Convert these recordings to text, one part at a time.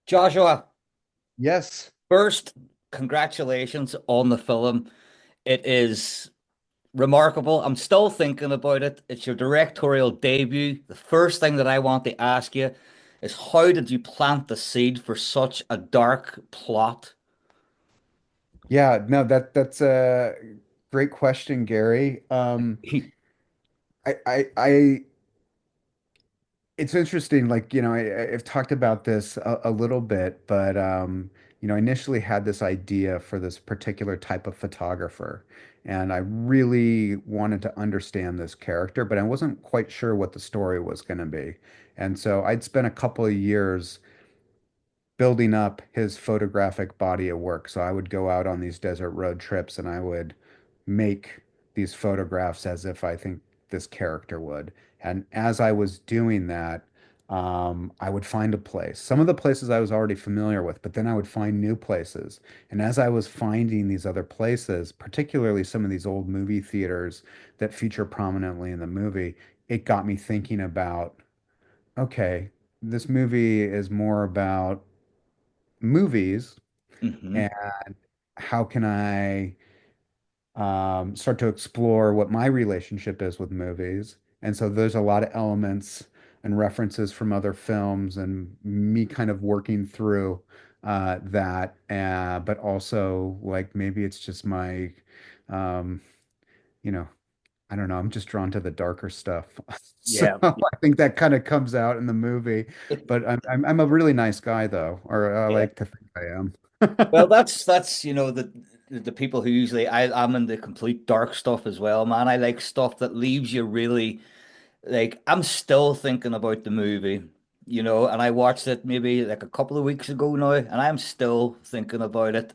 Joshua, Yes. first, congratulations on the film. It is remarkable. I'm still thinking about it. It's your directorial debut. The first thing that I want to ask you is how did you plant the seed for such a dark plot? Yeah, no, that's a great question, Gary. I it's interesting, like, I've talked about this a little bit, but I initially had this idea for this particular type of photographer, and I really wanted to understand this character, but I wasn't quite sure what the story was going to be. And so I'd spent a couple of years building up his photographic body of work. So I would go out on these desert road trips and I would make these photographs as if I think this character would. And as I was doing that, I would find a place. Some of the places I was already familiar with, but then I would find new places. And as I was finding these other places, particularly some of these old movie theaters that feature prominently in the movie, it got me thinking about, okay, this movie is more about movies Hmm. and how can I start to explore what my relationship is with movies. And so there's a lot of elements and references from other films and me kind of working through that. But also, like, maybe it's just my, um, you know, I don't know, I'm just drawn to the darker stuff. So Yeah. I think that kind of comes out in the movie. But I'm a really nice guy though, or I Yeah. like to think I am. Well, that's the people who usually I'm in the complete dark stuff as well, man. I like stuff that leaves you really. Like I'm still thinking about the movie, and I watched it maybe like a couple of weeks ago now, and I'm still thinking about it.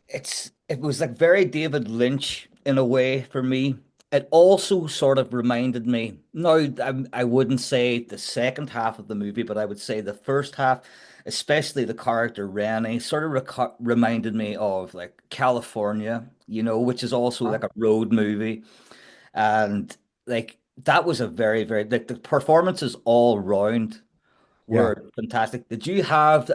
It was like very David Lynch in a way for me. It also sort of reminded me. No, I wouldn't say the second half of the movie, but I would say the first half, especially the character Rennie, sort of reminded me of like California, which is also like a road movie. And like that was a very, very like the performances all round Yeah. were fantastic. Did you have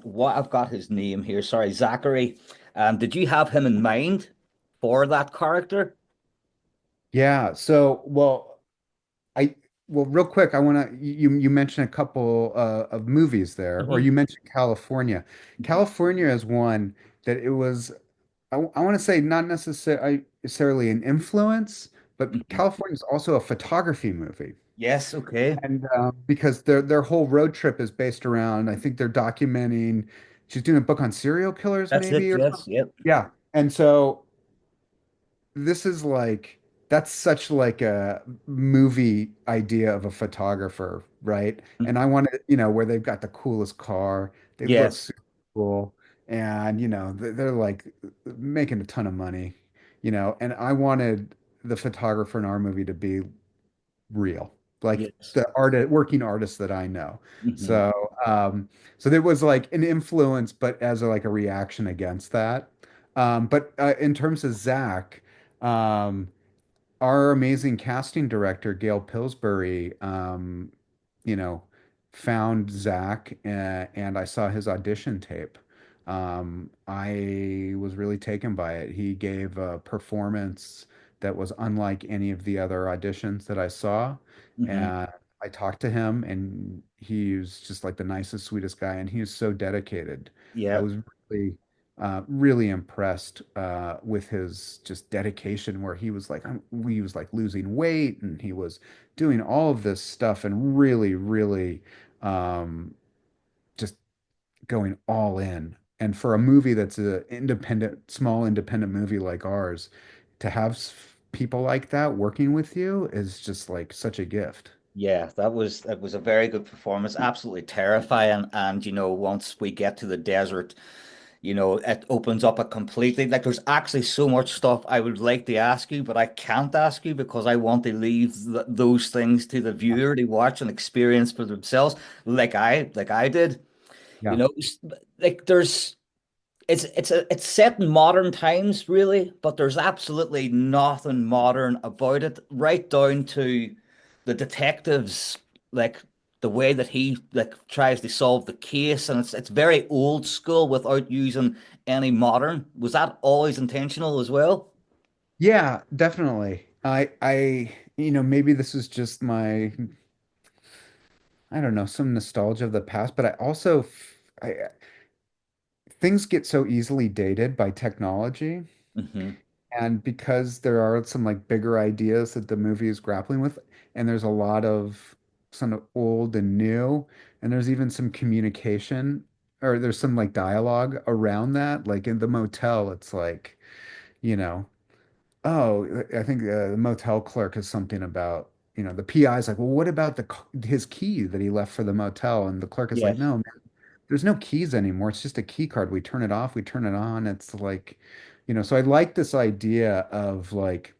what I've got his name here? Sorry, Zachary. Did you have him in mind for that character? Yeah. So, I real quick, I want to you mentioned a couple of movies there, or Hmm. you mentioned California. California is one that it was. I want to say not necessarily an influence, but Hmm. California is also a photography movie, Yes, okay. and because their whole road trip is based around, I think they're documenting. She's doing a book on serial killers, That's it. maybe, or Yes, something. yep. Yeah, and so this is like that's such like a movie idea of a photographer, right? And I wanted, where they've got the coolest car, they look Yes, super cool, and they're like making a ton of money, and I wanted the photographer in our movie to be real, like yes. the working artists that I know. Hmm. So, so there was like an influence, but as like a reaction against that. But in terms of Zach, um, our amazing casting director, Gail Pillsbury, you know, found Zach and I saw his audition tape. I was really taken by it. He gave a performance that was unlike any of the other auditions that I saw. Hmm. And I talked to him, and he was just like the nicest, sweetest guy, and he was so dedicated. I Yeah. was really really impressed with his just dedication where he was like losing weight and he was doing all of this stuff and really, really um, just going all in. And for a movie that's a independent, small independent movie like ours, to have people like that working with you is just like such a gift. Yeah, that was a very good performance. Absolutely terrifying. And once we get to the desert, it opens up a completely like there's actually so much stuff I would like to ask you, but I can't ask you because I want to leave those things to the viewer to watch and experience for themselves, like I did. You Yeah. know, like it's set in modern times really, but there's absolutely nothing modern about it, right down to the detectives like the way that he like tries to solve the case, and it's very old school without using any modern. Was that always intentional as well? Yeah, definitely. Maybe this is just my, I don't know, some nostalgia of the past, but things get so easily dated by technology. Hmm. And because there are some like bigger ideas that the movie is grappling with, and there's a lot of some of old and new, and there's even some communication or there's some like dialogue around that. Like in the motel, it's like, you know, oh, I think the motel clerk is something about, the PI is like, well, what about his key that he left for the motel? And the clerk is like, Yes. no, there's no keys anymore. It's just a key card. We turn it off, we turn it on. It's like, so I like this idea of like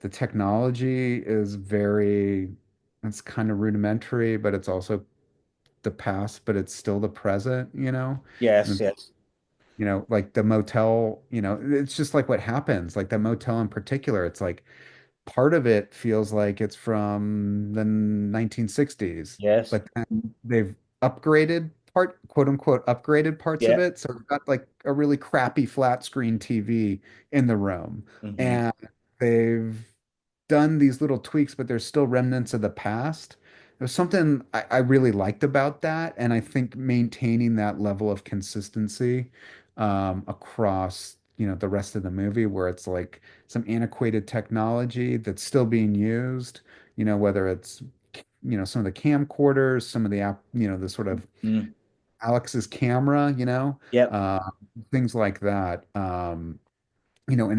the technology is it's kind of rudimentary, but it's also the past, but it's still the present, Yes. And Yes. like the motel, it's just like what happens, like that motel in particular. It's like part of it feels like it's from the 1960s, Yes. but then they've quote unquote, upgraded parts of Yeah. it. So we've got like a really crappy flat screen TV in the room. Hmm. And they've done these little tweaks, but there's still remnants of the past. There's something I really liked about that. And I think maintaining that level of consistency across, the rest of the movie, where it's like some antiquated technology that's still being used, whether it's, some of the camcorders, some of the app, the sort of Mm. Alex's camera, Yep. uh, things like that. And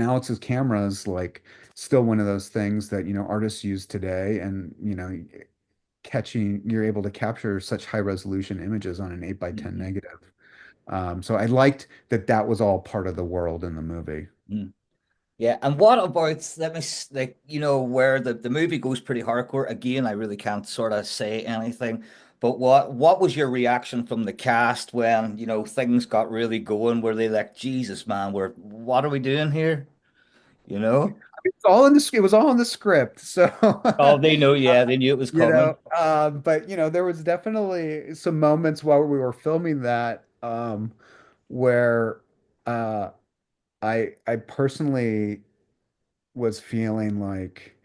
Alex's camera is like still one of those things that, artists use today. And, you're able to capture such high resolution images on an 8 by 10 Hmm. negative. So I liked that that was all part of the world in the movie. Mm. Yeah, and what about like where the movie goes pretty hardcore again? I really can't sort of say anything, but what was your reaction from the cast when things got really going? Were they like, Jesus, man, what are we doing here? You know? It was all in the script. So, Oh, they know, yeah, they knew it was coming. but there was definitely some moments while we were filming that, where, uh, I personally was feeling like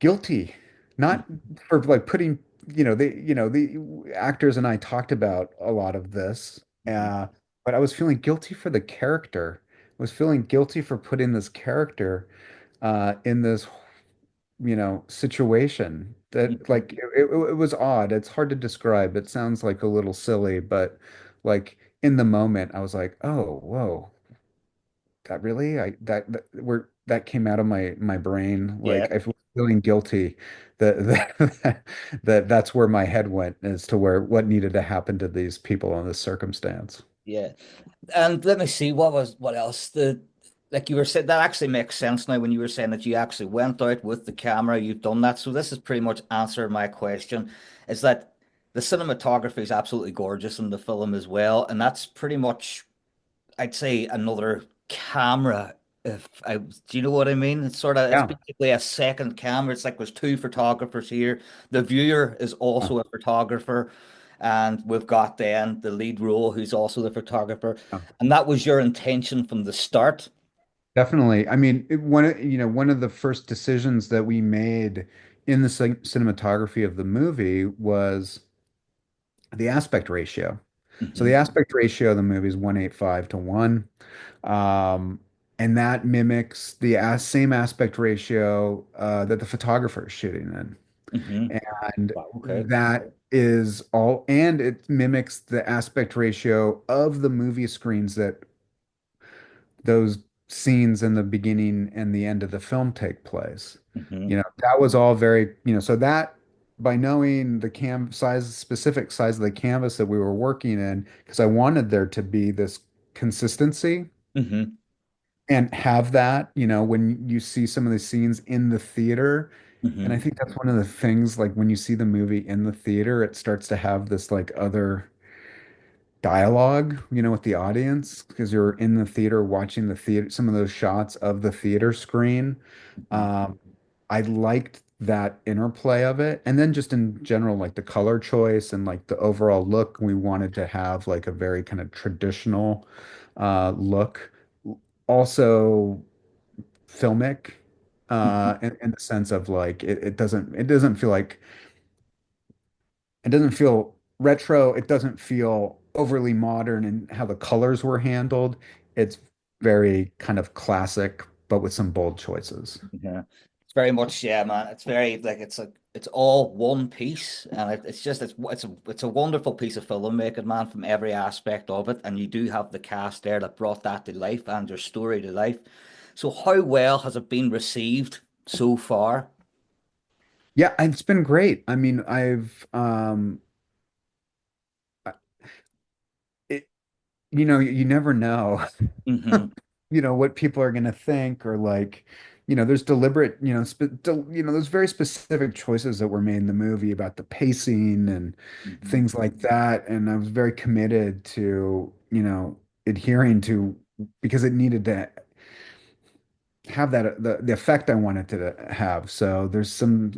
guilty, not for like putting, the actors and I talked about a lot of this, Mhm. but I was feeling guilty for the character. I was feeling guilty for putting this character in this, situation that Mhm. like it was odd. It's hard to describe. It sounds like a little silly, but like in the moment, I was like, oh, whoa, that really that came out of my brain. Yeah, Like I was feeling guilty that's where my head went as to where what needed to happen to these people in this circumstance. yeah. And let me see, what else? The Like you were saying, that actually makes sense now when you were saying that you actually went out with the camera, you've done that. So this has pretty much answered my question, is that the cinematography is absolutely gorgeous in the film as well. And that's pretty much, I'd say, another camera. If I, do you know what I mean? It's Yeah. basically a second camera. It's like there's two photographers here. The viewer is Yeah. also a photographer, and we've got then the lead role who's also the photographer. Yeah. And that was your intention from the start. Definitely. I mean, one of the first decisions that we made in the cinematography of the movie was the aspect ratio. So the Hmm. aspect ratio of the movie is 185 to 1. Um, and that mimics the same aspect ratio that the photographer is shooting in. Hmm. And Wow, okay. that is all, and it mimics the aspect ratio of the movie screens that those scenes in the beginning and the end of the film take place. Hmm. That was all very, so that by knowing the specific size of the canvas that we were working in, because I wanted there to be this consistency Hmm. and have that, when you see some of the scenes in the theater. And I Hmm. think that's one of the things, like when you see the movie in the theater, it starts to have this like other dialogue, with the audience because you're in the theater watching the theater, some of those shots of the theater screen. Hmm. Um, I liked that interplay of it. And then just in general, like the color choice and like the overall look, we wanted to have like a very kind of traditional look. Also filmic in the sense of like it doesn't feel like it doesn't feel retro. It doesn't feel overly modern in how the colors were handled. It's very kind of classic, but with some bold choices. Yeah. It's very much, yeah, man. It's very like it's all one piece, and it's just it's a wonderful piece of filmmaking, man, from every aspect of it. And you do have the cast there that brought that to life and their story to life. So how well has it been received so far? Yeah, it's been great. I mean, I've it, you never know, Hmm. what people are going to think or like, there's deliberate, there's very specific choices that were made in the movie about the pacing and Hmm. things like that. And I was very committed to, adhering to because it needed to have that the effect I wanted to have. So there's some,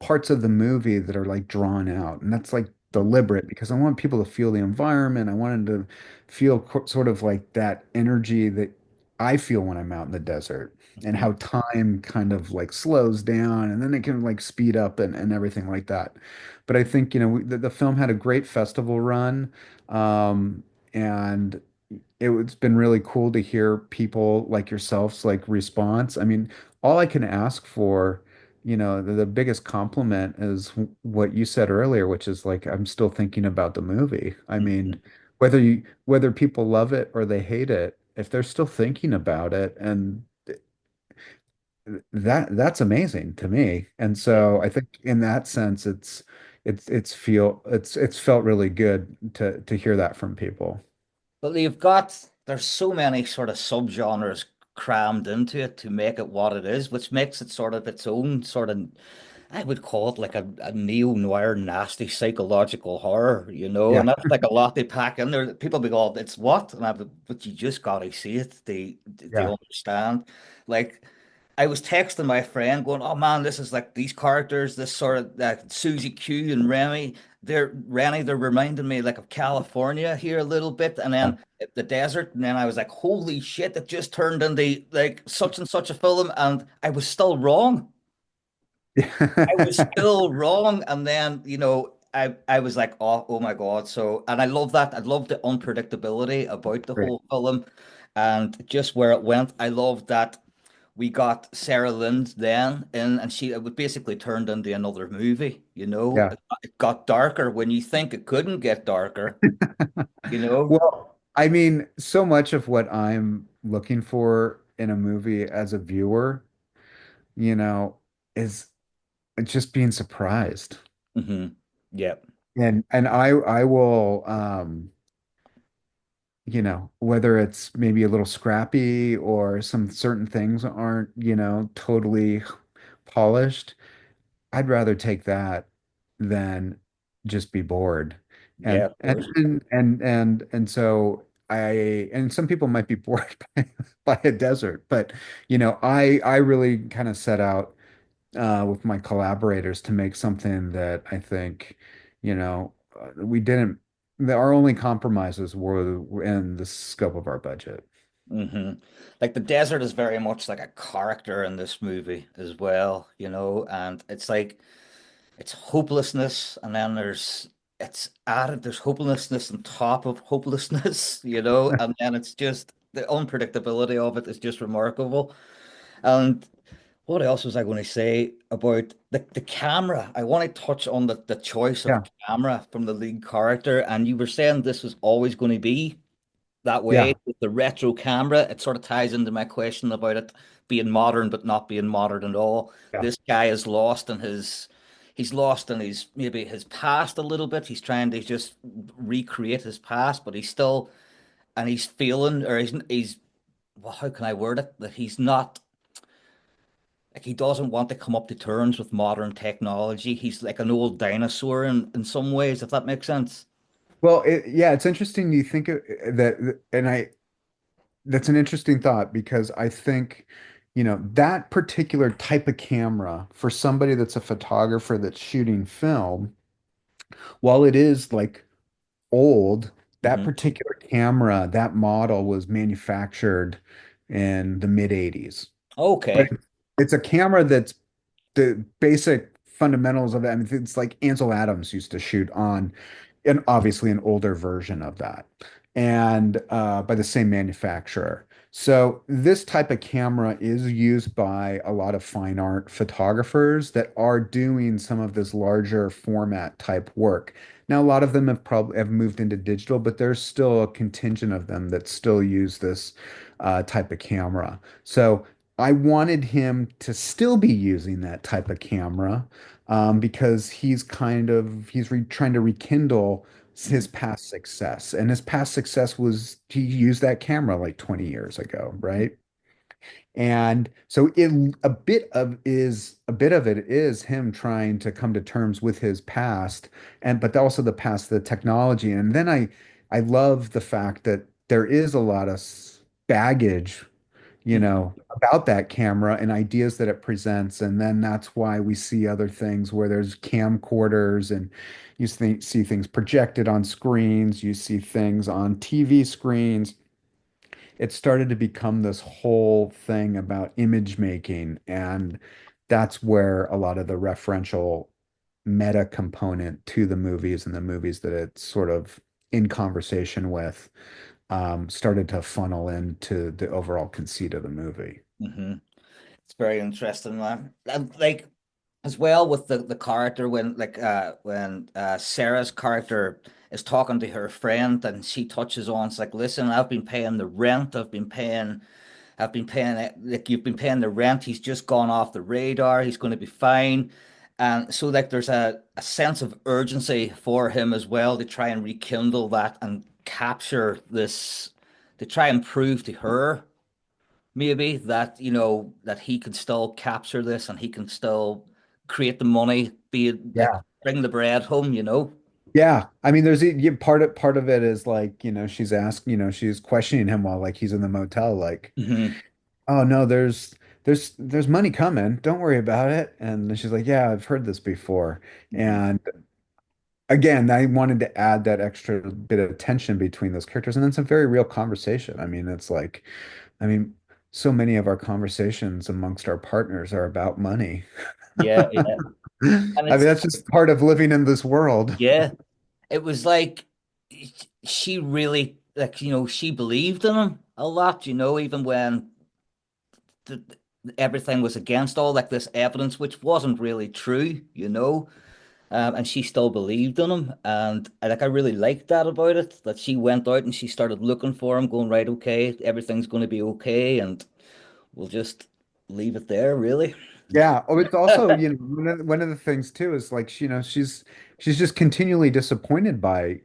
parts of the movie that are like drawn out, and that's like deliberate because I want people to feel the environment. I wanted to feel sort of like that energy that I feel when I'm out in the desert and Hmm. how time kind of like slows down and then it can like speed up and everything like that. But I think, the film had a great festival run. And it's been really cool to hear people like yourselves like response. I mean, all I can ask for, the biggest compliment is what you said earlier, which is like I'm still thinking about the movie. I mean, Hmm. whether people love it or they hate it, if they're still thinking about it, and that's amazing to me. And Yeah. so I think in that sense, it's felt really good to hear that from people. But there's so many sort of subgenres crammed into it to make it what it is, which makes it sort of its own sort of, I would call it like a neo-noir, nasty psychological horror, Yeah. and that's like a lot they pack in there. People be going, it's what? But you just gotta see it. They Yeah. understand. Like, I was texting my friend going, "Oh man, this is like these characters, this sort of Susie Q and Rennie, they're reminding me like of California here a little bit, and Yeah. then the desert." And then I was like, "Holy shit, it just turned into like such and such a film," and I was still wrong. I was still wrong, and then I was like, oh my God. So, and I love that. I love the unpredictability about the Great. whole film and just where it went. I love that we got Sarah Lind then in, and it was basically turned into another movie. Yeah. It got darker when you think it couldn't get darker, you know? Well, I mean, so much of what I'm looking for in a movie as a viewer, you know, is just being surprised. Hmm. Yeah. And I will whether it's maybe a little scrappy or some certain things aren't, totally polished, I'd rather take that than just be bored. Yeah, And of and course. and so and some people might be bored by a desert, but I really kind of set out with my collaborators to make something that I think, we didn't our only compromises were in the scope of our budget. Hmm. Like the desert is very much like a character in this movie as well, and it's like it's hopelessness, and then there's hopelessness on top of hopelessness, and then it's just the unpredictability of it is just remarkable. And what else was I going to say about the camera? I want to touch on the choice of Yeah. camera from the lead character, and you were saying this was always going to be that way Yeah. with the retro camera. It sort of ties into my question about it being modern but not being modern at all. Yeah. This guy is lost in his maybe his past a little bit. He's trying to just recreate his past, but he's feeling, or he's well, how can I word it? That he's not like he doesn't want to come up to terms with modern technology. He's like an old dinosaur in some ways, if that makes sense. Well, yeah, it's interesting you think that, and that's an interesting thought because I think, that particular type of camera for somebody that's a photographer that's shooting film, while it is like old, that Hmm. particular camera, that model was manufactured in the mid 80s. But Okay. it's a camera that's the basic fundamentals of it. I mean, it's like Ansel Adams used to shoot on, and obviously an older version of that, and by the same manufacturer. So this type of camera is used by a lot of fine art photographers that are doing some of this larger format type work. Now, a lot of them have moved into digital, but there's still a contingent of them that still use this type of camera. So I wanted him to still be using that type of camera because he's trying to rekindle his Hmm. past success, and his past success was he used that camera like 20 years ago, right? And so a bit of it is him trying to come to terms with his past, and but also the past, the technology. And then I love the fact that there is a lot of baggage, Hmm. about that camera and ideas that it presents. And then that's why we see other things where there's camcorders and see things projected on screens, you see things on TV screens. It started to become this whole thing about image making. And that's where a lot of the referential meta component to the movies and the movies that it's sort of in conversation with started to funnel into the overall conceit of the movie. Hmm. It's very interesting, man. And like as well with the character when Sarah's character is talking to her friend and she touches on, it's like, listen, I've been paying the rent, I've been paying it, like you've been paying the rent, he's just gone off the radar, he's going to be fine. And so like there's a sense of urgency for him as well to try and rekindle that and capture this, to try and prove to her maybe that that he can still capture this and he can still create the money, be it like Yeah. bring the bread home. Yeah. I mean, part of it is like, she's questioning him while like he's in the motel, like, Hmm. oh no, there's money coming. Don't worry about it. And then she's like, yeah, I've heard this before. Hmm. And again, I wanted to add that extra bit of tension between those characters. And it's a very real conversation. I mean, it's like, I mean, so many of our conversations amongst our partners are about money. Yeah, yeah. And I mean, it's that's just part of living in this world. yeah, it was like she really like she believed in him a lot, even when the, everything was against all like this evidence which wasn't really true. And she still believed in him, and I really liked that about it, that she went out and she started looking for him, going, right, okay, everything's going to be okay, and we'll just leave it there, really. Yeah. Oh, it's also, one of the things too is like, she's just continually disappointed by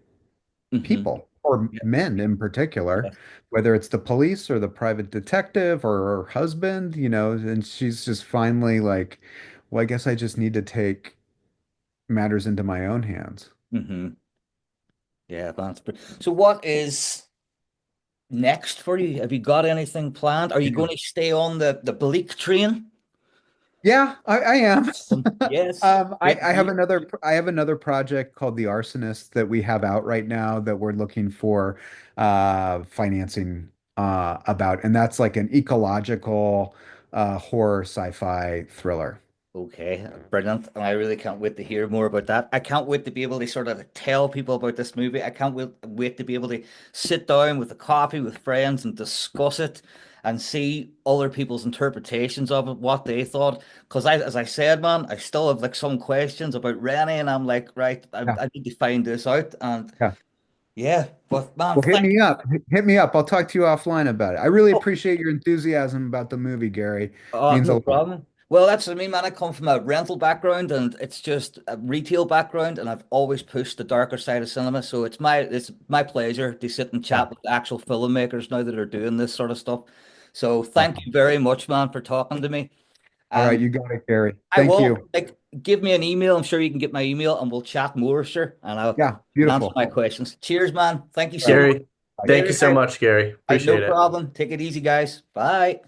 Hmm. people or Yeah, men in particular, yeah. whether it's the police or the private detective or her husband, and she's just finally like, well, I guess I just need to take matters into my own hands. Hmm. Yeah, so what is next for you? Have you got anything planned? Are you Yeah. going to stay on the bleak train? Yeah, I am. Yes, great to hear. I have another project called The Arsonist that we have out right now that we're looking for financing about, and that's like an ecological horror sci-fi thriller. Okay, brilliant. And I really can't wait to hear more about that. I can't wait to be able to sort of tell people about this movie. I can't wait to be able to sit down with a coffee with friends and discuss it and see other people's interpretations of it, what they thought. Because as I said, man, I still have like some questions about Rennie, and I'm like, right, Yeah, I need to find this out. And yeah. yeah, but man, Well, hit thank me you. up. Hit me up. I'll talk to you offline about it. I really appreciate your enthusiasm about the movie, Gary. Means a No lot. problem. Well, that's what I mean, man. I come from a rental background and it's just a retail background, and I've always pushed the darker side of cinema. So it's my pleasure to sit and Yeah. chat with actual filmmakers now that are doing this sort of stuff. So thank you Awesome. very much, man, for talking to me. All right, And you got it, Gary. I Thank will you. like give me an email. I'm sure you can get my email and we'll chat more, sure. And I'll Yeah, answer beautiful. my questions. Cheers, man. Thank you All so right. much. Gary, Bye. thank you Later, so guys. much, Gary. No Appreciate it. problem. Take it easy, guys. Bye.